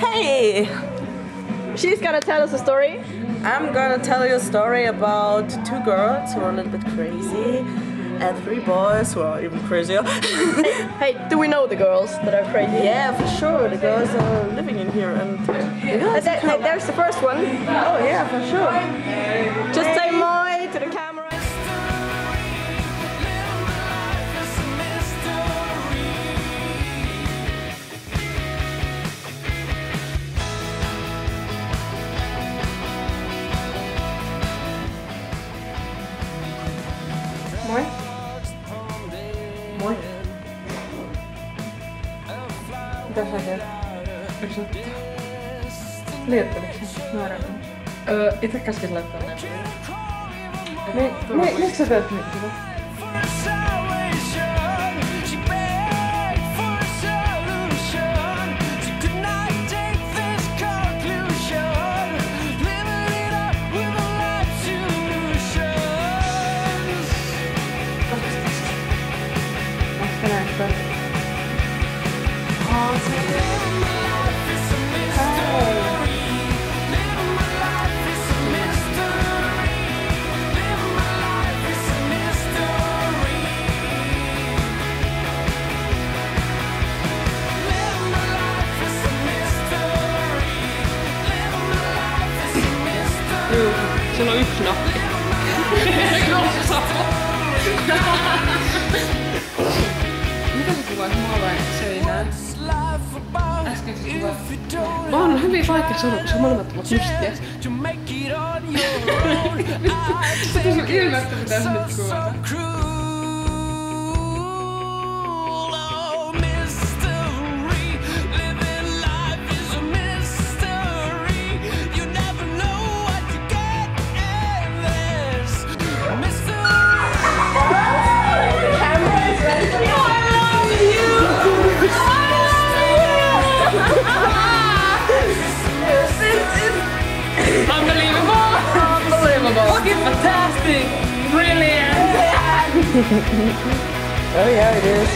Hey! She's gonna tell us a story. I'm gonna tell you a story about 2 girls who are a little bit crazy and 3 boys who are even crazier. Hey, do we know the girls that are crazy? Yeah, for sure. The girls are living in here and There's the first one. oh yeah, for sure. Just say moi to the camera. Moi. Moi. Mitä sä teet? Liettelikö sä? Naarataan. Itse käskis laittaa näin. Miksi sä teet niitä? Sulla on 1 nappi. Mitä sä kuvaat maalain seinään? Äsken sä kuvaat. On hyvin vaikea sanoa, koska molemmat ovat mustia. Sitä sun ilmeistä pitäis nyt kuvata. Unbelievable! Fucking fantastic! Brilliant! Oh yeah, it is.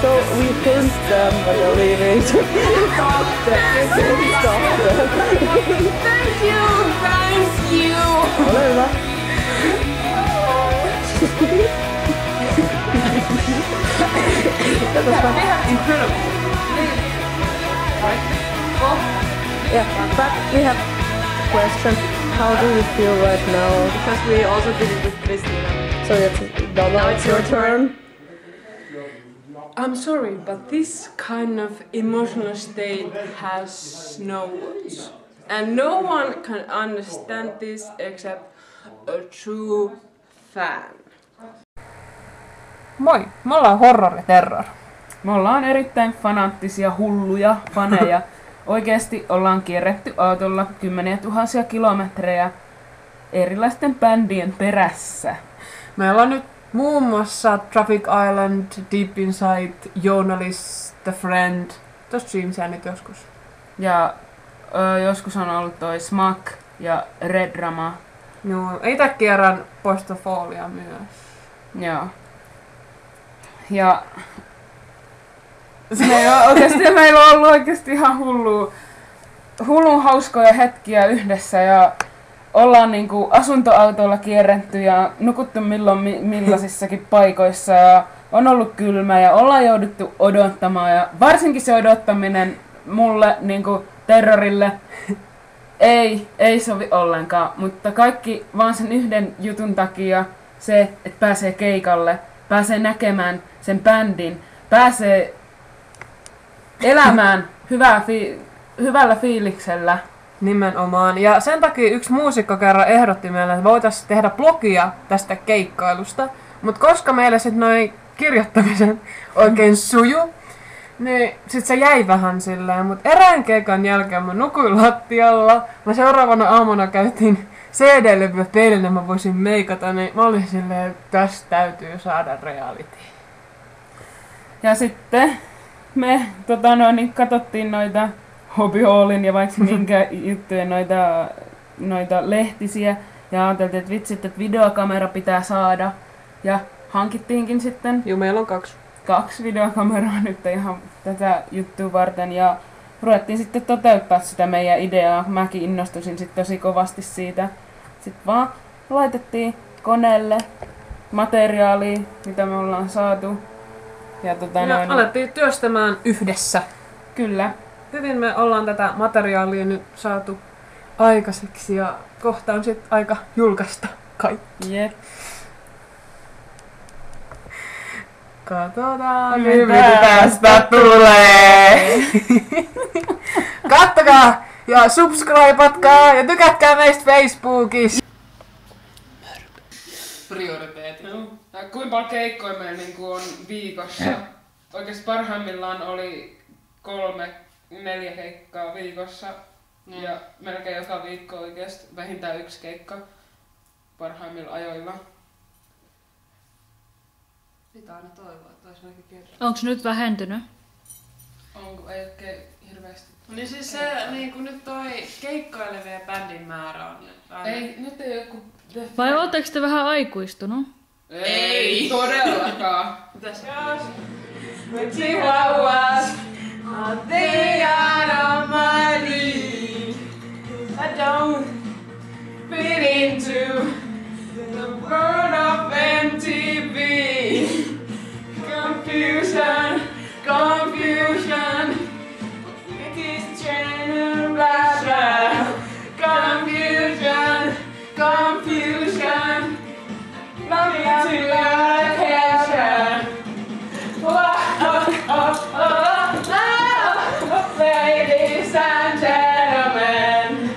So we filmed them but they're leaving. Stop them. Thank you! Thank you! Ole hyvä. Incredible! Yeah, but we have a question. How do you feel right now? Because we also did it with Christina. So now it's your turn. I'm sorry, but this kind of emotional state has no words. And no one can understand this except a true fan. Moi, me ollaan Horror Terror. Me ollaan erittäin fanaattisia, hulluja faneja. Oikeesti ollaan kierretty autolla 10 000 kilometrejä erilaisten bändien perässä. Meillä on nyt muun muassa Traffic Island, Deep Inside, Journalist, The Friend. Tosta Jeansia nyt joskus. Ja joskus on ollut toi Smack ja Red Drama. Joo, ite kierrän Postofolia myös. Joo. Ja meillä on ollut oikeesti ihan hullun hauskoja hetkiä yhdessä ja ollaan niinku asuntoautoilla kierretty ja nukuttu milloin millaisissakin paikoissa ja on ollut kylmä ja ollaan jouduttu odottamaan ja varsinkin se odottaminen mulle niinku terrorille ei sovi ollenkaan, mutta kaikki vaan sen yhden jutun takia se, että pääsee keikalle, pääsee näkemään sen bändin, pääsee elämään hyvällä fiiliksellä. Nimenomaan. Ja sen takia yksi muusikko kerran ehdotti meille, että voitaisiin tehdä blogia tästä keikkailusta. Mutta koska meille sitten noin kirjoittamisen oikein suju, niin sit se jäi vähän silleen. Mutta erään keikan jälkeen mä nukuin lattialla. Mä seuraavana aamuna käytiin CD-levyä peilin, mä voisin meikata, niin mä olin silleen, että tästä täytyy saada reality. Ja sitten me katsottiin noita Hobby Hallin ja vaikka minkä juttujen noita lehtisiä ja ajateltiin, että vitsit, että videokamera pitää saada ja hankittiinkin sitten. Joo, meillä on 2. 2 videokameraa nyt ihan tätä juttua varten ja ruvettiin sitten toteuttaa sitä meidän ideaa. Mäkin innostusin sitten tosi kovasti siitä. Sitten vaan laitettiin koneelle materiaalia, mitä me ollaan saatu. Ja alettiin työstämään yhdessä. Kyllä. Hyvin me ollaan tätä materiaalia nyt saatu aikaiseksi ja kohta on sitten aika julkaista kaikki. Jep. Katsotaan, mitä tästä tulee. Kattokaa ja subscribeatkaa ja tykätkää meistä Facebookissa. Prioriteetit. Kuinka paljon keikkoja meillä niinku on viikossa? Oikeasti parhaimmillaan oli 3-4 keikkaa viikossa. Ja melkein joka viikko oikeasti vähintään 1 keikka parhaimmilla ajoilla. Mitä aina toivoa, että olisi ainakin kerran. Onks nyt vähentynyt? Onko? Ei oikein hirveästi. Niin siis se niinku nyt toi keikkailevien bändin määrä on nyt. Ei, nyt ei joku... Vai ootteko te vähän aikuistunut? Ei todellakaan. Mitäs? When Chihuahuas are they out of my league. I don't fit into the world of MTV. Confusion, confusion. It is generation. Confusion, confusion. Nothing to your attention. Ladies and gentlemen.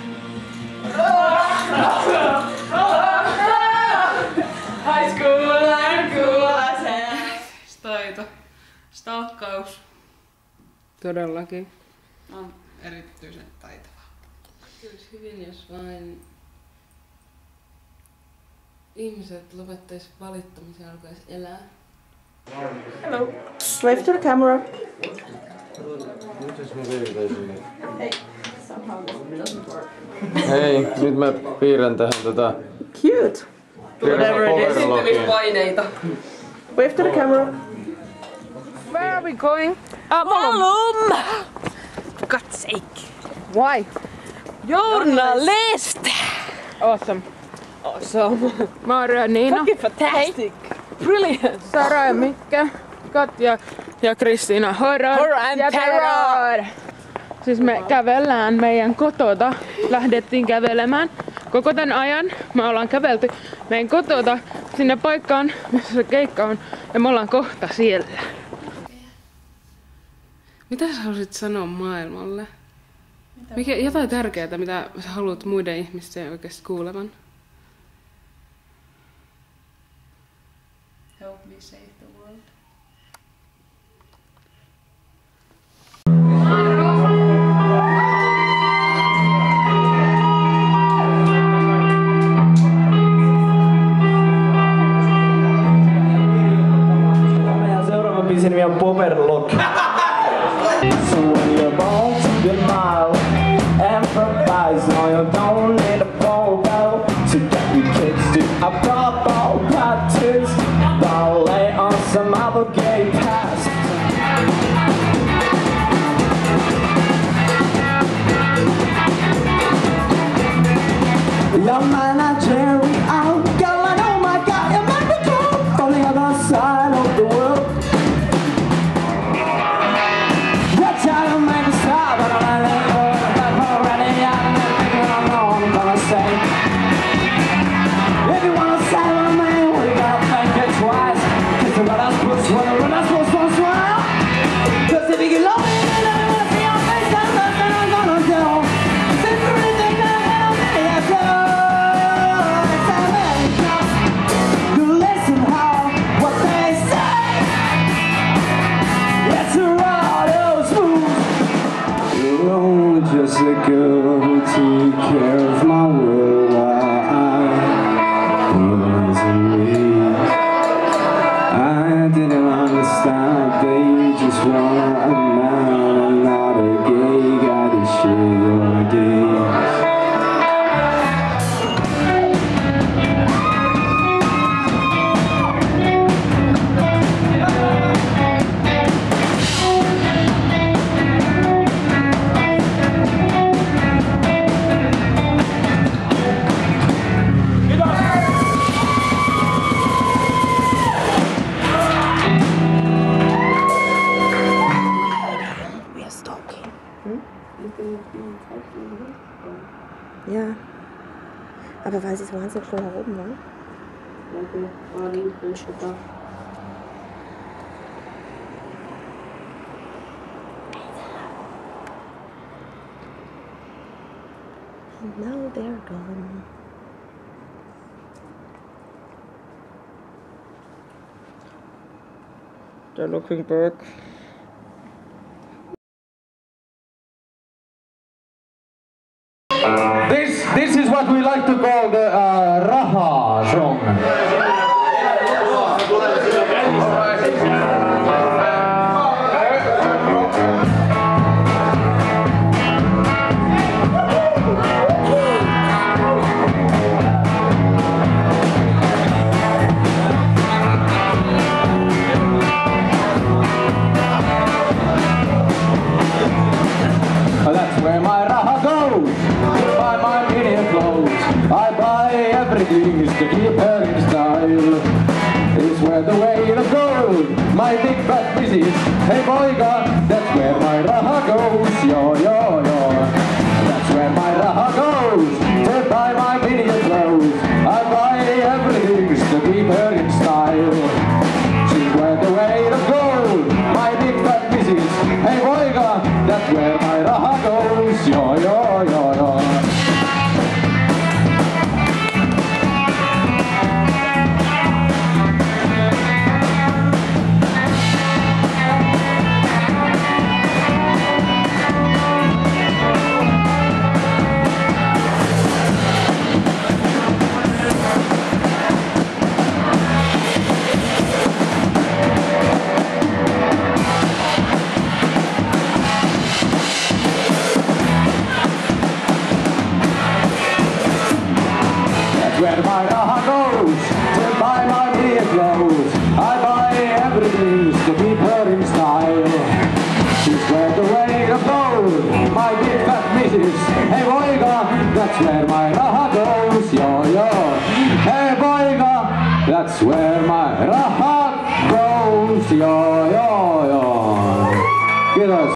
High school and cool as hell. Taito. Stalkkaus. Todellakin. On erityisen taitava. Kyllä hyvin, jos vain ihmiset lopettais valittamisen ja alkais elää. Hello. Wave to the camera. Hei, nyt mä piirrän tähän Cute. Whatever it is. Esiintymispaineita. Wave to the camera. Where are we going? Malum! For God's sake. Why? Journalist! Awesome. Awesome. Mä oon Niina, Fucking fantastic. Brilliant. Sara ja Mikkä, Katja ja Kristiina. Horror and ja terror! Siis me kävellään meidän kotota. Lähdettiin kävelemään. Koko tän ajan me ollaan kävelty meidän kotota sinne paikkaan, missä se keikka on. Ja me ollaan kohta siellä. Mitä sä haluaisit sanoa maailmalle? Jotain tärkeää, mitä sä haluat muiden ihmisten oikeasti kuulevan? Help me save the world. Meidän seuraava biisi nimi on Powerlock. So when you're born to be mild, improvise, no you don't need a photo to get your kids to a proper practice. Ballet on some other gay past. Your manager out, going, oh my god, you're magical on the other side of the world. You're trying to make me stop, but I let go of that already. I'm thinking I know what I'm gonna say. If you wanna say my name, we gotta think it twice. Cause the runners will swirl, runners will swirl. Cause if you get low, then I wanna see your face, that's nothing I'm gonna do. Cause if you really think that I'm gonna let go. You listen how what they say. It's a rather smooth. You're only just a girl who took care of my world while I was away. I didn't understand that you just want a man and not a gay guy to share your day. Ja. Aber weil sie so wahnsinnig schön nach oben war. And now they're gone. They're looking back. This is what we like to call the Raha song. That's where my raha goes. Buy my mini clothes. I buy everything to keep her in style. It's where the way to gold. My big fat missus. Hey boyga, that's where my raha goes. Yo yo yo. That's where my raha goes. To buy my mini clothes. I buy everything to keep her in style. She's where the way to gold. My big fat missus. Hey boyga, that's where my raha goes. Yo yo yo yo. Where my raha goes to buy my dear clothes. I buy everything to keep her in style. She's where the way to gold. My big fat missus. Hey boyga, that's where my raha goes. Yo yo. Hey boyga, that's where my raha goes. Yo yo yo. Kiitos.